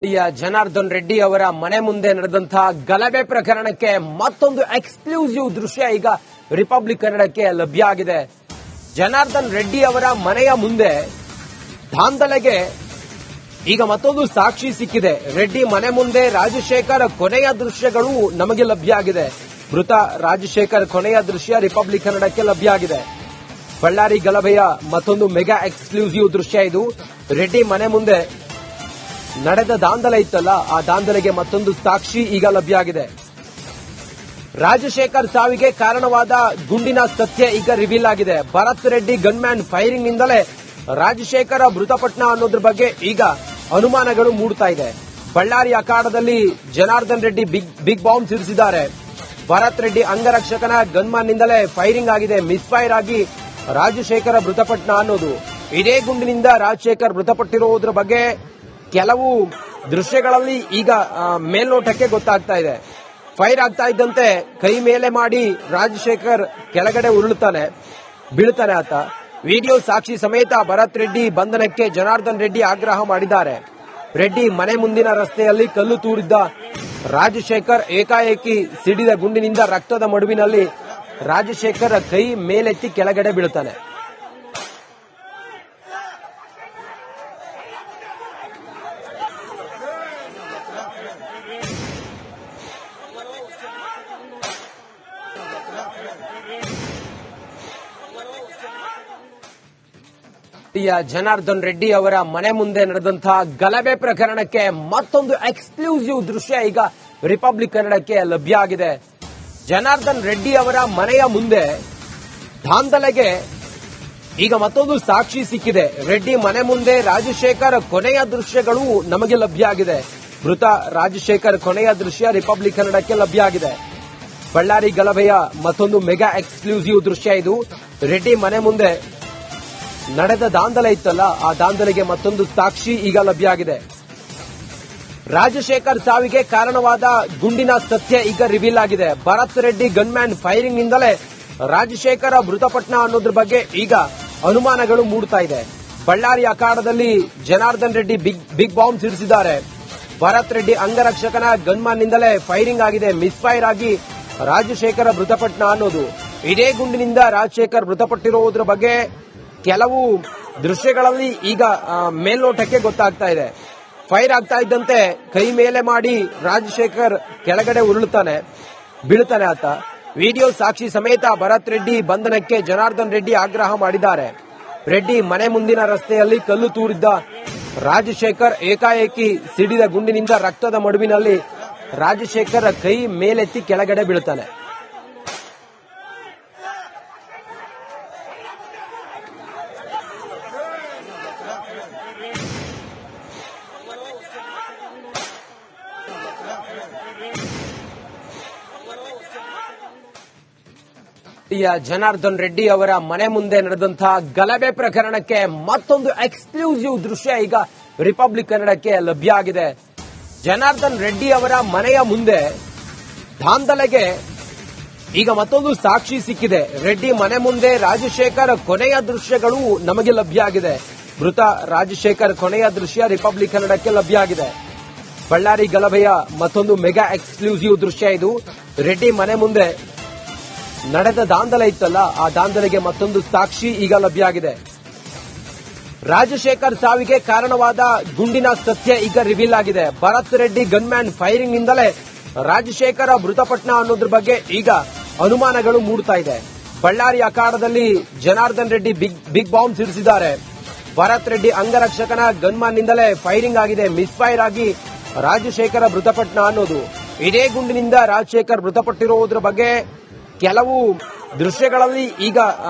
ಜನಾರ್ದನ್ ರೆಡ್ಡಿ ಅವರ ಮನೆ ಮುಂದೆ ನಡೆದಂತಹ ಗಲಭೆ ಪ್ರಕರಣಕ್ಕೆ ಮತ್ತೊಂದು ಎಕ್ಸ್ಕ್ಲೂಸಿವ್ ದೃಶ್ಯ ಈಗ ರಿಪಬ್ಲಿಕ್ ಕನ್ನಡಕ್ಕೆ ಲಭ್ಯ ಆಗಿದೆ. ಜನಾರ್ದನ್ ರೆಡ್ಡಿ ಅವರ ಮನೆಯ ಮುಂದೆ ದಾಂಧಲೆಗೆ ಈಗ ಮತ್ತೊಂದು ಸಾಕ್ಷಿ ಸಿಕ್ಕಿದೆ. ರೆಡ್ಡಿ ಮನೆ ಮುಂದೆ ರಾಜಶೇಖರ್ ಕೊನೆಯ ದೃಶ್ಯಗಳು ನಮಗೆ ಲಭ್ಯ ಆಗಿದೆ. ಮೃತ ರಾಜಶೇಖರ್ ಕೊನೆಯ ದೃಶ್ಯ ರಿಪಬ್ಲಿಕ್ ಕನ್ನಡಕ್ಕೆ ಲಭ್ಯ ಆಗಿದೆ. ಬಳ್ಳಾರಿ ಗಲಭೆಯ ಮತ್ತೊಂದು ಮೆಗಾ ಎಕ್ಸ್ಕ್ಲೂಸಿವ್ ದೃಶ್ಯ ಇದು. ರೆಡ್ಡಿ ಮನೆ ಮುಂದೆ ನಡೆದ ದಾಂಧಲೆ ಇತ್ತಲ್ಲ, ಆ ದಾಂಧಲೆಗೆ ಮತ್ತೊಂದು ಸಾಕ್ಷಿ ಈಗ ಲಭ್ಯ ಆಗಿದೆ. ರಾಜಶೇಖರ್ ಸಾವಿಗೆ ಕಾರಣವಾದ ಗುಂಡಿನ ಸತ್ಯ ಈಗ ರಿವೀಲ್ ಆಗಿದೆ. ಭರತ್ ರೆಡ್ಡಿ ಗನ್ಮ್ಯಾನ್ ಫೈರಿಂಗ್ ನಿಂದಲೇ ರಾಜಶೇಖರ ಮೃತಪಟ್ಟ ಅನ್ನೋದ್ರ ಬಗ್ಗೆ ಈಗ ಅನುಮಾನಗಳು ಮೂಡ್ತಾ ಇದೆ. ಬಳ್ಳಾರಿ ಅಖಾಡದಲ್ಲಿ ಜನಾರ್ದನ್ ರೆಡ್ಡಿ ಬಿಗ್ ಬಾಂಬ್ ಸಿಡಿಸಿದ್ದಾರೆ. ಭರತ್ ರೆಡ್ಡಿ ಅಂಗರಕ್ಷಕನ ಗನ್ಮ್ಯಾನ್ ನಿಂದಲೇ ಫೈರಿಂಗ್ ಆಗಿದೆ. ಮಿಸ್ಫೈರ್ ಆಗಿ ರಾಜಶೇಖರ ಮೃತಪಟ್ಟ ಅನ್ನೋದು. ಇದೇ ಗುಂಡಿನಿಂದ ರಾಜಶೇಖರ್ ಮೃತಪಟ್ಟಿರುವುದರ ಬಗ್ಗೆ ಕೆಲವು ದೃಶ್ಯಗಳಲ್ಲಿ ಈಗ ಮೇಲ್ನೋಟಕ್ಕೆ ಗೊತ್ತಾಗ್ತಾ ಇದೆ. ಫೈರ್ ಆಗ್ತಾ ಇದ್ದಂತೆ ಕೈ ಮೇಲೆ ಮಾಡಿ ರಾಜಶೇಖರ್ ಕೆಳಗಡೆ ಬೀಳ್ತಾನೆ ಆತ. ವಿಡಿಯೋ ಸಾಕ್ಷಿ ಸಮೇತ ಭರತ್ ರೆಡ್ಡಿ ಬಂಧನಕ್ಕೆ ಜನಾರ್ದನ್ ರೆಡ್ಡಿ ಆಗ್ರಹ ಮಾಡಿದ್ದಾರೆ. ರೆಡ್ಡಿ ಮನೆ ಮುಂದಿನ ರಸ್ತೆಯಲ್ಲಿ ಕಲ್ಲು ತೂರಿದ್ದ ರಾಜಶೇಖರ್ ಏಕಾಏಕಿ ಸಿಡಿದ ಗುಂಡಿನಿಂದ ರಕ್ತದ ಮಡುವಿನಲ್ಲಿ ರಾಜಶೇಖರ್ ಕೈ ಮೇಲೆತ್ತಿ ಕೆಳಗಡೆ ಬೀಳ್ತಾನೆ. ಜನಾರ್ದನ್ ರೆಡ್ಡಿ ಅವರ ಮನೆ ಮುಂದೆ ನಡೆದಂತಹ ಗಲಭೆ ಪ್ರಕರಣಕ್ಕೆ ಮತ್ತೊಂದು ಎಕ್ಸ್ಕ್ಲೂಸಿವ್ ದೃಶ್ಯ ಈಗ ರಿಪಬ್ಲಿಕ್ ಕನ್ನಡಕ್ಕೆ ಲಭ್ಯ ಆಗಿದೆ. ಜನಾರ್ದನ್ ರೆಡ್ಡಿ ಅವರ ಮನೆಯ ಮುಂದೆ ದಾಂಧಲೆಗೆ ಈಗ ಮತ್ತೊಂದು ಸಾಕ್ಷಿ ಸಿಕ್ಕಿದೆ. ರೆಡ್ಡಿ ಮನೆ ಮುಂದೆ ರಾಜಶೇಖರ್ ಕೊನೆಯ ದೃಶ್ಯಗಳು ನಮಗೆ ಲಭ್ಯ ಆಗಿದೆ. ಮೃತ ರಾಜಶೇಖರ್ ಕೊನೆಯ ದೃಶ್ಯ ರಿಪಬ್ಲಿಕ್ ಕನ್ನಡಕ್ಕೆ ಲಭ್ಯ ಆಗಿದೆ. ಬಳ್ಳಾರಿ ಗಲಭೆಯ ಮತ್ತೊಂದು ಮೆಗಾ ಎಕ್ಸ್ಕ್ಲೂಸಿವ್ ದೃಶ್ಯ ಇದು. ರೆಡ್ಡಿ ಮನೆ ಮುಂದೆ ನಡೆದ ದಾಂಧಲೆ ಇತ್ತಲ್ಲ, ಆ ದಾಂಧಲೆಗೆ ಮತ್ತೊಂದು ಸಾಕ್ಷಿ ಈಗ ಲಭ್ಯ ಆಗಿದೆ. ರಾಜಶೇಖರ್ ಸಾವಿಗೆ ಕಾರಣವಾದ ಗುಂಡಿನ ಸತ್ಯ ಈಗ ರಿವೀಲ್ ಆಗಿದೆ. ಭರತ್ ರೆಡ್ಡಿ ಗನ್ಮ್ಯಾನ್ ಫೈರಿಂಗ್ ನಿಂದಲೇ ರಾಜಶೇಖರ ಮೃತಪಟ್ಟ ಅನ್ನೋದ್ರ ಬಗ್ಗೆ ಈಗ ಅನುಮಾನಗಳು ಮೂಡ್ತಾ ಇದೆ. ಬಳ್ಳಾರಿ ಅಖಾಡದಲ್ಲಿ ಜನಾರ್ದನ್ ರೆಡ್ಡಿ ಬಿಗ್ ಬಾಂಬ್ ಸಿಡಿಸಿದ್ದಾರೆ. ಭರತ್ ರೆಡ್ಡಿ ಅಂಗರಕ್ಷಕನ ಗನ್ಮ್ಯಾನ್ ನಿಂದಲೇ ಫೈರಿಂಗ್ ಆಗಿದೆ. ಮಿಸ್ಫೈರ್ ಆಗಿ ರಾಜಶೇಖರ ಮೃತಪಟ್ಟ ಅನ್ನೋದು. ಇದೇ ಗುಂಡಿನಿಂದ ರಾಜಶೇಖರ್ ಮೃತಪಟ್ಟಿರುವುದರ ಬಗ್ಗೆ ಕೆಲವು ದೃಶ್ಯಗಳಲ್ಲಿ ಈಗ ಮೇಲ್ನೋಟಕ್ಕೆ ಗೊತ್ತಾಗ್ತಾ ಇದೆ. ಫೈರ್ ಆಗ್ತಾ ಇದ್ದಂತೆ ಕೈ ಮೇಲೆ ಮಾಡಿ ರಾಜಶೇಖರ್ ಕೆಳಗಡೆ ಬೀಳ್ತಾನೆ ಆತ. ವಿಡಿಯೋ ಸಾಕ್ಷಿ ಸಮೇತ ಭರತ್ ರೆಡ್ಡಿ ಬಂಧನಕ್ಕೆ ಜನಾರ್ದನ್ ರೆಡ್ಡಿ ಆಗ್ರಹ ಮಾಡಿದ್ದಾರೆ. ರೆಡ್ಡಿ ಮನೆ ಮುಂದಿನ ರಸ್ತೆಯಲ್ಲಿ ಕಲ್ಲು ತೂರಿದ್ದ ರಾಜಶೇಖರ್ ಏಕಾಏಕಿ ಸಿಡಿದ ಗುಂಡಿನಿಂದ ರಕ್ತದ ಮಡುವಿನಲ್ಲಿ ರಾಜಶೇಖರ್ ಕೈ ಮೇಲೆತ್ತಿ ಕೆಳಗಡೆ ಬೀಳ್ತಾನೆ. ಜನಾರ್ದನ್ ರೆಡ್ಡಿ ಅವರ ಮನೆ ಮುಂದೆ ನಡೆದಂತಹ ಗಲಭೆ ಪ್ರಕರಣಕ್ಕೆ ಮತ್ತೊಂದು ಎಕ್ಸ್ಕ್ಲೂಸಿವ್ ದೃಶ್ಯ ಈಗ ರಿಪಬ್ಲಿಕ್ ಕನ್ನಡಕ್ಕೆ ಲಭ್ಯ ಆಗಿದೆ. ಜನಾರ್ದನ್ ರೆಡ್ಡಿ ಅವರ ಮನೆಯ ಮುಂದೆ ದಾಂಧಲೆಗೆ ಈಗ ಮತ್ತೊಂದು ಸಾಕ್ಷಿ ಸಿಕ್ಕಿದೆ. ರೆಡ್ಡಿ ಮನೆ ಮುಂದೆ ರಾಜಶೇಖರ್ ಕೊನೆಯ ದೃಶ್ಯಗಳು ನಮಗೆ ಲಭ್ಯ ಆಗಿದೆ. ಮೃತ ರಾಜಶೇಖರ್ ಕೊನೆಯ ದೃಶ್ಯ ರಿಪಬ್ಲಿಕ್ ಕನ್ನಡಕ್ಕೆ ಲಭ್ಯ ಆಗಿದೆ. ಬಳ್ಳಾರಿ ಗಲಭೆಯ ಮತ್ತೊಂದು ಮೆಗಾ ಎಕ್ಸ್ಕ್ಲೂಸಿವ್ ದೃಶ್ಯ ಇದು. ರೆಡ್ಡಿ ಮನೆ ಮುಂದೆ ನಡೆದ ದಾಂಧಲೆ ಇತ್ತಲ್ಲ, ಆ ದಾಂಧಲೆಗೆ ಮತ್ತೊಂದು ಸಾಕ್ಷಿ ಈಗ ಲಭ್ಯ ಆಗಿದೆ. ರಾಜಶೇಖರ್ ಸಾವಿಗೆ ಕಾರಣವಾದ ಗುಂಡಿನ ಸತ್ಯ ಈಗ ರಿವೀಲ್ ಆಗಿದೆ. ಭರತ್ ರೆಡ್ಡಿ ಗನ್ಮ್ಯಾನ್ ಫೈರಿಂಗ್ ನಿಂದಲೇ ರಾಜಶೇಖರ ಮೃತಪಟ್ಟ ಅನ್ನೋದ್ರ ಬಗ್ಗೆ ಈಗ ಅನುಮಾನಗಳು ಮೂಡ್ತಾ ಇದೆ. ಬಳ್ಳಾರಿ ಅಖಾಡದಲ್ಲಿ ಜನಾರ್ದನ್ ರೆಡ್ಡಿ ಬಿಗ್ ಬಾಂಬ್ ಸಿಡಿಸಿದ್ದಾರೆ. ಭರತ್ ರೆಡ್ಡಿ ಅಂಗರಕ್ಷಕನ ಗನ್ಮ್ಯಾನ್ ನಿಂದಲೇ ಫೈರಿಂಗ್ ಆಗಿದೆ. ಮಿಸ್ಫೈರ್ ಆಗಿ ರಾಜಶೇಖರ ಮೃತಪಟ್ಟ ಅನ್ನೋದು. ಇದೇ ಗುಂಡಿನಿಂದ ರಾಜಶೇಖರ್ ಮೃತಪಟ್ಟಿರುವುದರ ಬಗ್ಗೆ ಕೆಲವು ದೃಶ್ಯಗಳಲ್ಲಿ ಈಗ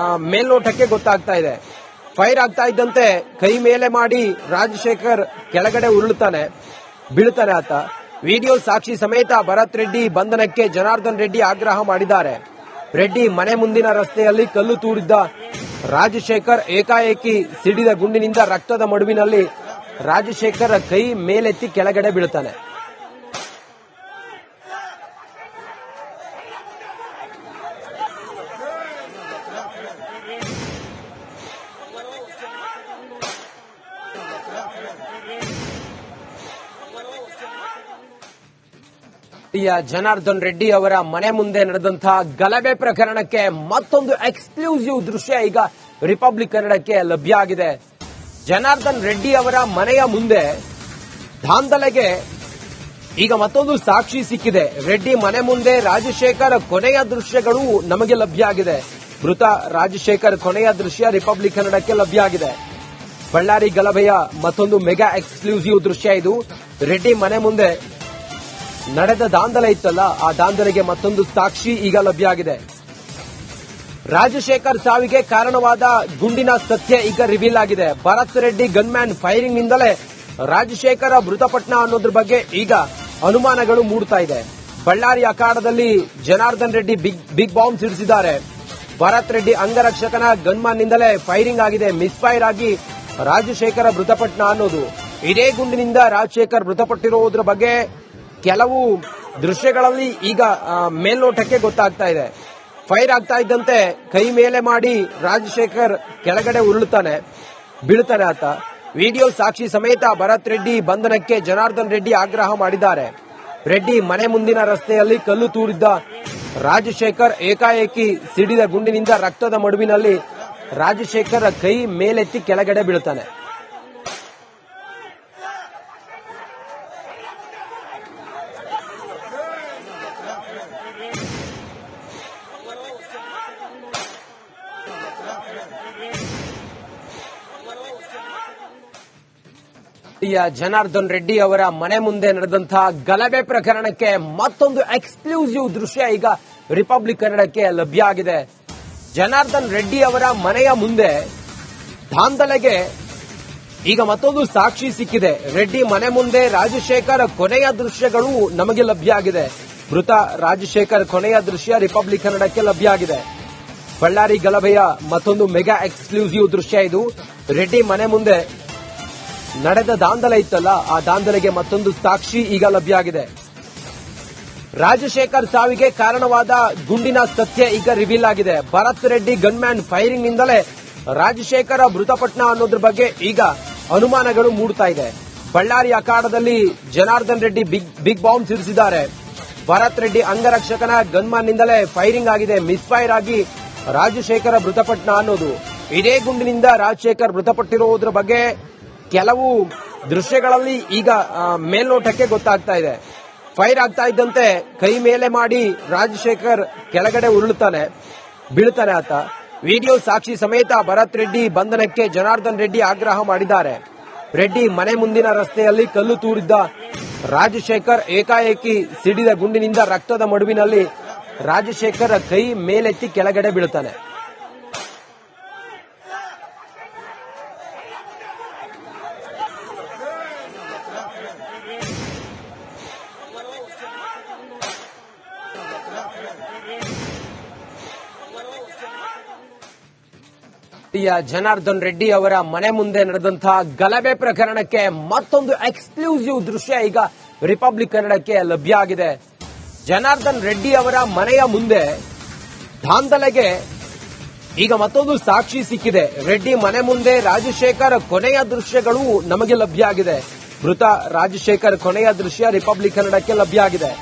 ಮೇಲ್ನೋಟಕ್ಕೆ ಗೊತ್ತಾಗ್ತಾ ಇದೆ. ಫೈರ್ ಆಗ್ತಾ ಇದ್ದಂತೆ ಕೈ ಮೇಲೆ ಮಾಡಿ ರಾಜಶೇಖರ್ ಕೆಳಗಡೆ ಬೀಳ್ತಾನೆ ಆತ. ವಿಡಿಯೋ ಸಾಕ್ಷಿ ಸಮೇತ ಭರತ್ ರೆಡ್ಡಿ ಬಂಧನಕ್ಕೆ ಜನಾರ್ದನ್ ರೆಡ್ಡಿ ಆಗ್ರಹ ಮಾಡಿದ್ದಾರೆ. ರೆಡ್ಡಿ ಮನೆ ಮುಂದಿನ ರಸ್ತೆಯಲ್ಲಿ ಕಲ್ಲು ತೂರಿದ್ದ ರಾಜಶೇಖರ್ ಏಕಾಏಕಿ ಸಿಡಿದ ಗುಂಡಿನಿಂದ ರಕ್ತದ ಮಡುವಿನಲ್ಲಿ ರಾಜಶೇಖರ್ ಕೈ ಮೇಲೆತ್ತಿ ಕೆಳಗಡೆ ಬೀಳ್ತಾನೆ. ಜನಾರ್ದನ್ ರೆಡ್ಡಿ ಅವರ ಮನೆ ಮುಂದೆ ನಡೆದಂತಹ ಗಲಭೆ ಪ್ರಕರಣಕ್ಕೆ ಮತ್ತೊಂದು ಎಕ್ಸ್ಕ್ಲೂಸಿವ್ ದೃಶ್ಯ ಈಗ ರಿಪಬ್ಲಿಕ್ ಕನ್ನಡಕ್ಕೆ ಲಭ್ಯ ಆಗಿದೆ. ಜನಾರ್ದನ್ ರೆಡ್ಡಿ ಅವರ ಮನೆಯ ಮುಂದೆ ದಾಂಧಲೆಗೆ ಈಗ ಮತ್ತೊಂದು ಸಾಕ್ಷಿ ಸಿಕ್ಕಿದೆ. ರೆಡ್ಡಿ ಮನೆ ಮುಂದೆ ರಾಜಶೇಖರ್ ಕೊನೆಯ ದೃಶ್ಯಗಳು ನಮಗೆ ಲಭ್ಯ ಆಗಿದೆ. ಮೃತ ರಾಜಶೇಖರ್ ಕೊನೆಯ ದೃಶ್ಯ ರಿಪಬ್ಲಿಕ್ ಕನ್ನಡಕ್ಕೆ ಲಭ್ಯ ಆಗಿದೆ. ಬಳ್ಳಾರಿ ಗಲಭೆಯ ಮತ್ತೊಂದು ಮೆಗಾ ಎಕ್ಸ್ಕ್ಲೂಸಿವ್ ದೃಶ್ಯ ಇದು. ರೆಡ್ಡಿ ಮನೆ ಮುಂದೆ ನಡೆದ ದಾಂಧಲೆ ಇತ್ತಲ್ಲ, ಆ ದಾಂಧಲೆಗೆ ಮತ್ತೊಂದು ಸಾಕ್ಷಿ ಈಗ ಲಭ್ಯ ಆಗಿದೆ. ರಾಜಶೇಖರ್ ಸಾವಿಗೆ ಕಾರಣವಾದ ಗುಂಡಿನ ಸತ್ಯ ಈಗ ರಿವೀಲ್ ಆಗಿದೆ. ಭರತ್ ರೆಡ್ಡಿ ಗನ್ಮ್ಯಾನ್ ಫೈರಿಂಗ್ ನಿಂದಲೇ ರಾಜಶೇಖರ ಮೃತಪಟ್ಟ ಅನ್ನೋದ್ರ ಬಗ್ಗೆ ಈಗ ಅನುಮಾನಗಳು ಮೂಡ್ತಾ ಇದೆ. ಬಳ್ಳಾರಿ ಅಖಾಡದಲ್ಲಿ ಜನಾರ್ದನ್ ರೆಡ್ಡಿ ಬಿಗ್ ಬಾಂಬ್ ಸಿಡಿಸಿದ್ದಾರೆ. ಭರತ್ ರೆಡ್ಡಿ ಅಂಗರಕ್ಷಕನ ಗನ್ಮ್ಯಾನ್ ನಿಂದಲೇ ಫೈರಿಂಗ್ ಆಗಿದೆ. ಮಿಸ್ಫೈರ್ ಆಗಿ ರಾಜಶೇಖರ ಮೃತಪಟ್ಟ ಅನ್ನೋದು. ಇದೇ ಗುಂಡಿನಿಂದ ರಾಜಶೇಖರ್ ಮೃತಪಟ್ಟಿರುವುದರ ಬಗ್ಗೆ ಕೆಲವು ದೃಶ್ಯಗಳಲ್ಲಿ ಈಗ ಮೇಲ್ನೋಟಕ್ಕೆ ಗೊತ್ತಾಗ್ತಾ ಇದೆ. ಫೈರ್ ಆಗ್ತಾ ಇದ್ದಂತೆ ಕೈ ಮೇಲೆ ಮಾಡಿ ರಾಜಶೇಖರ್ ಕೆಳಗಡೆ ಉರುಳುತ್ತಾನೆ, ಬೀಳ್ತಾನೆ ಆತ. ವಿಡಿಯೋ ಸಾಕ್ಷಿ ಸಮೇತ ಭರತ್ ರೆಡ್ಡಿ ಬಂಧನಕ್ಕೆ ಜನಾರ್ದನ್ ರೆಡ್ಡಿ ಆಗ್ರಹ ಮಾಡಿದ್ದಾರೆ. ರೆಡ್ಡಿ ಮನೆ ಮುಂದಿನ ರಸ್ತೆಯಲ್ಲಿ ಕಲ್ಲು ತೂರಿದ್ದ ರಾಜಶೇಖರ್ ಏಕಾಏಕಿ ಸಿಡಿದ ಗುಂಡಿನಿಂದ ರಕ್ತದ ಮಡುವಿನಲ್ಲಿ ರಾಜಶೇಖರ್ ಕೈ ಮೇಲೆತ್ತಿ ಕೆಳಗಡೆ ಬೀಳುತ್ತಾನೆ. ಜನಾರ್ದನ್ ರೆಡ್ಡಿ ಅವರ ಮನೆ ಮುಂದೆ ನಡೆದಂತಹ ಗಲಭೆ ಪ್ರಕರಣಕ್ಕೆ ಮತ್ತೊಂದು ಎಕ್ಸ್ಕ್ಲೂಸಿವ್ ದೃಶ್ಯ ಈಗ ರಿಪಬ್ಲಿಕ್ ಕನ್ನಡಕ್ಕೆ ಲಭ್ಯ ಆಗಿದೆ. ಜನಾರ್ದನ್ ರೆಡ್ಡಿ ಅವರ ಮನೆಯ ಮುಂದೆ ದಾಂಧಲೆಗೆ ಈಗ ಮತ್ತೊಂದು ಸಾಕ್ಷಿ ಸಿಕ್ಕಿದೆ. ರೆಡ್ಡಿ ಮನೆ ಮುಂದೆ ರಾಜಶೇಖರ್ ಕೊನೆಯ ದೃಶ್ಯಗಳು ನಮಗೆ ಲಭ್ಯ ಆಗಿದೆ. ಮೃತ ರಾಜಶೇಖರ್ ಕೊನೆಯ ದೃಶ್ಯ ರಿಪಬ್ಲಿಕ್ ಕನ್ನಡಕ್ಕೆ ಲಭ್ಯ ಆಗಿದೆ. ಬಳ್ಳಾರಿ ಗಲಭೆಯ ಮತ್ತೊಂದು ಮೆಗಾ ಎಕ್ಸ್ಕ್ಲೂಸಿವ್ ದೃಶ್ಯ ಇದು. ರೆಡ್ಡಿ ಮನೆ ಮುಂದೆ ನಡೆದ ದಾಂಧಲೆ ಇತ್ತಲ್ಲ, ಆ ದಾಂಧಲೆಗೆ ಮತ್ತೊಂದು ಸಾಕ್ಷಿ ಈಗ ಲಭ್ಯ ಆಗಿದೆ. ರಾಜಶೇಖರ್ ಸಾವಿಗೆ ಕಾರಣವಾದ ಗುಂಡಿನ ಸತ್ಯ ಈಗ ರಿವೀಲ್ ಆಗಿದೆ. ಭರತ್ ರೆಡ್ಡಿ ಗನ್ಮ್ಯಾನ್ ಫೈರಿಂಗ್ ನಿಂದಲೇ ರಾಜಶೇಖರ ಮೃತಪಟ್ಟ ಅನ್ನೋದ್ರ ಬಗ್ಗೆ ಈಗ ಅನುಮಾನಗಳು ಮೂಡ್ತಾ ಇದೆ. ಬಳ್ಳಾರಿ ಅಖಾಡದಲ್ಲಿ ಜನಾರ್ದನ್ ರೆಡ್ಡಿ ಬಿಗ್ ಬಾಂಬ್ ಸಿಡಿಸಿದ್ದಾರೆ. ಭರತ್ ರೆಡ್ಡಿ ಅಂಗರಕ್ಷಕನ ಗನ್ಮ್ಯಾನ್ ನಿಂದಲೇ ಫೈರಿಂಗ್ ಆಗಿದೆ. ಮಿಸ್ಫೈರ್ ಆಗಿ ರಾಜಶೇಖರ ಮೃತಪಟ್ಟ ಅನ್ನೋದು. ಇದೇ ಗುಂಡಿನಿಂದ ರಾಜಶೇಖರ್ ಮೃತಪಟ್ಟಿರುವುದರ ಬಗ್ಗೆ ಕೆಲವು ದೃಶ್ಯಗಳಲ್ಲಿ ಈಗ ಮೇಲ್ನೋಟಕ್ಕೆ ಗೊತ್ತಾಗ್ತಾ ಇದೆ. ಫೈರ್ ಆಗ್ತಾ ಇದ್ದಂತೆ ಕೈ ಮೇಲೆ ಮಾಡಿ ರಾಜಶೇಖರ್ ಕೆಳಗಡೆ ಉರುಳುತ್ತಾನೆ, ಬೀಳ್ತಾನೆ ಆತ. ವಿಡಿಯೋ ಸಾಕ್ಷಿ ಸಮೇತ ಭರತ್ ರೆಡ್ಡಿ ಬಂಧನಕ್ಕೆ ಜನಾರ್ದನ್ ರೆಡ್ಡಿ ಆಗ್ರಹ ಮಾಡಿದ್ದಾರೆ. ರೆಡ್ಡಿ ಮನೆ ಮುಂದಿನ ರಸ್ತೆಯಲ್ಲಿ ಕಲ್ಲು ತೂರಿದ್ದ ರಾಜಶೇಖರ್ ಏಕಾಏಕಿ ಸಿಡಿದ ಗುಂಡಿನಿಂದ ರಕ್ತದ ಮಡುವಿನಲ್ಲಿ ರಾಜಶೇಖರ್ ಕೈ ಮೇಲೆತ್ತಿ ಕೆಳಗಡೆ ಬೀಳುತ್ತಾನೆ. ಜನಾರ್ದನ್ ರೆಡ್ಡಿ ಅವರ ಮನೆ ಮುಂದೆ ನಡೆದಂತಹ ಗಲಭೆ ಪ್ರಕರಣಕ್ಕೆ ಮತ್ತೊಂದು ಎಕ್ಸ್ಕ್ಲೂಸಿವ್ ದೃಶ್ಯ ಈಗ ರಿಪಬ್ಲಿಕ್ ಕನ್ನಡಕ್ಕೆ ಲಭ್ಯ ಆಗಿದೆ. ಜನಾರ್ದನ್ ರೆಡ್ಡಿ ಅವರ ಮನೆಯ ಮುಂದೆ ದಾಂಧಲೆಗೆ ಈಗ ಮತ್ತೊಂದು ಸಾಕ್ಷಿ ಸಿಕ್ಕಿದೆ. ರೆಡ್ಡಿ ಮನೆ ಮುಂದೆ ರಾಜಶೇಖರ್ ಕೊನೆಯ ದೃಶ್ಯಗಳು ನಮಗೆ ಲಭ್ಯ ಆಗಿದೆ. ಮೃತ ರಾಜಶೇಖರ್ ಕೊನೆಯ ದೃಶ್ಯ ರಿಪಬ್ಲಿಕ್ ಕನ್ನಡಕ್ಕೆ ಲಭ್ಯ ಆಗಿದೆ.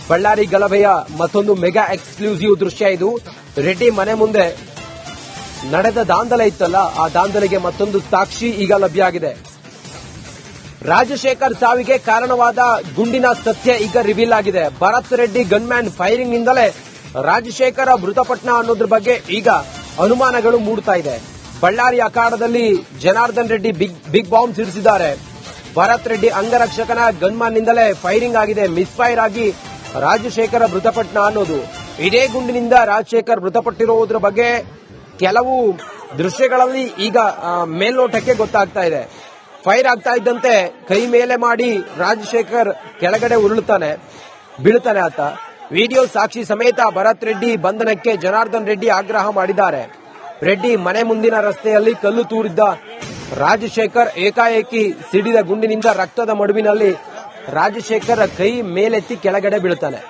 ಬಳ್ಳಾರಿ ಗಲಭೆಯ ಮತ್ತೊಂದು ಮೆಗಾ ಎಕ್ಸ್ಕ್ಲೂಸಿವ್ ದೃಶ್ಯ ಇದು. ರೆಡ್ಡಿ ಮನೆ ಮುಂದೆ ನಡೆದ ದಾಂಧಲೆ ಇತ್ತಲ್ಲ, ಆ ದಾಂಧಲೆಗೆ ಮತ್ತೊಂದು ಸಾಕ್ಷಿ ಈಗ ಲಭ್ಯ ಆಗಿದೆ. ರಾಜಶೇಖರ್ ಸಾವಿಗೆ ಕಾರಣವಾದ ಗುಂಡಿನ ಸತ್ಯ ಈಗ ರಿವೀಲ್ ಆಗಿದೆ. ಭರತ್ ರೆಡ್ಡಿ ಗನ್ಮ್ಯಾನ್ ಫೈರಿಂಗ್ ನಿಂದಲೇ ರಾಜಶೇಖರ ಮೃತಪಟ್ಟ ಅನ್ನೋದ್ರ ಬಗ್ಗೆ ಈಗ ಅನುಮಾನಗಳು ಮೂಡ್ತಾ ಇದೆ. ಬಳ್ಳಾರಿ ಅಖಾಡದಲ್ಲಿ ಜನಾರ್ದನ್ ರೆಡ್ಡಿ ಬಿಗ್ ಬಾಂಬ್ ಸಿಡಿಸಿದ್ದಾರೆ. ಭರತ್ ರೆಡ್ಡಿ ಅಂಗರಕ್ಷಕನ ಗನ್ಮ್ಯಾನ್ ನಿಂದಲೇ ಫೈರಿಂಗ್ ಆಗಿದೆ. ಮಿಸ್ಫೈರ್ ಆಗಿ ರಾಜಶೇಖರ ಮೃತಪಟ್ಟ ಅನ್ನೋದು. ಇದೇ ಗುಂಡಿನಿಂದ ರಾಜಶೇಖರ್ ಮೃತಪಟ್ಟಿರುವುದರ ಬಗ್ಗೆ ಕೆಲವು ದೃಶ್ಯಗಳಲ್ಲಿ ಈಗ ಮೇಲ್ನೋಟಕ್ಕೆ ಗೊತ್ತಾಗ್ತಾ ಇದೆ. ಫೈರ್ ಆಗ್ತಾ ಇದ್ದಂತೆ ಕೈ ಮೇಲೆ ಮಾಡಿ ರಾಜಶೇಖರ್ ಕೆಳಗಡೆ ಉರುಳುತ್ತಾನೆ, ಬೀಳ್ತಾನೆ ಆತ. ವಿಡಿಯೋ ಸಾಕ್ಷಿ ಸಮೇತ ಭರತ್ ರೆಡ್ಡಿ ಬಂಧನಕ್ಕೆ ಜನಾರ್ದನ್ ರೆಡ್ಡಿ ಆಗ್ರಹ ಮಾಡಿದ್ದಾರೆ. ರೆಡ್ಡಿ ಮನೆ ಮುಂದಿನ ರಸ್ತೆಯಲ್ಲಿ ಕಲ್ಲು ತೂರಿದ್ದ ರಾಜಶೇಖರ್ ಏಕಾಏಕಿ ಸಿಡಿದ ಗುಂಡಿನಿಂದ ರಕ್ತದ ಮಡುವಿನಲ್ಲಿ ರಾಜಶೇಖರ್ ಕೈ ಮೇಲೆತ್ತಿ ಕೆಳಗಡೆ ಬೀಳುತ್ತಾನೆ.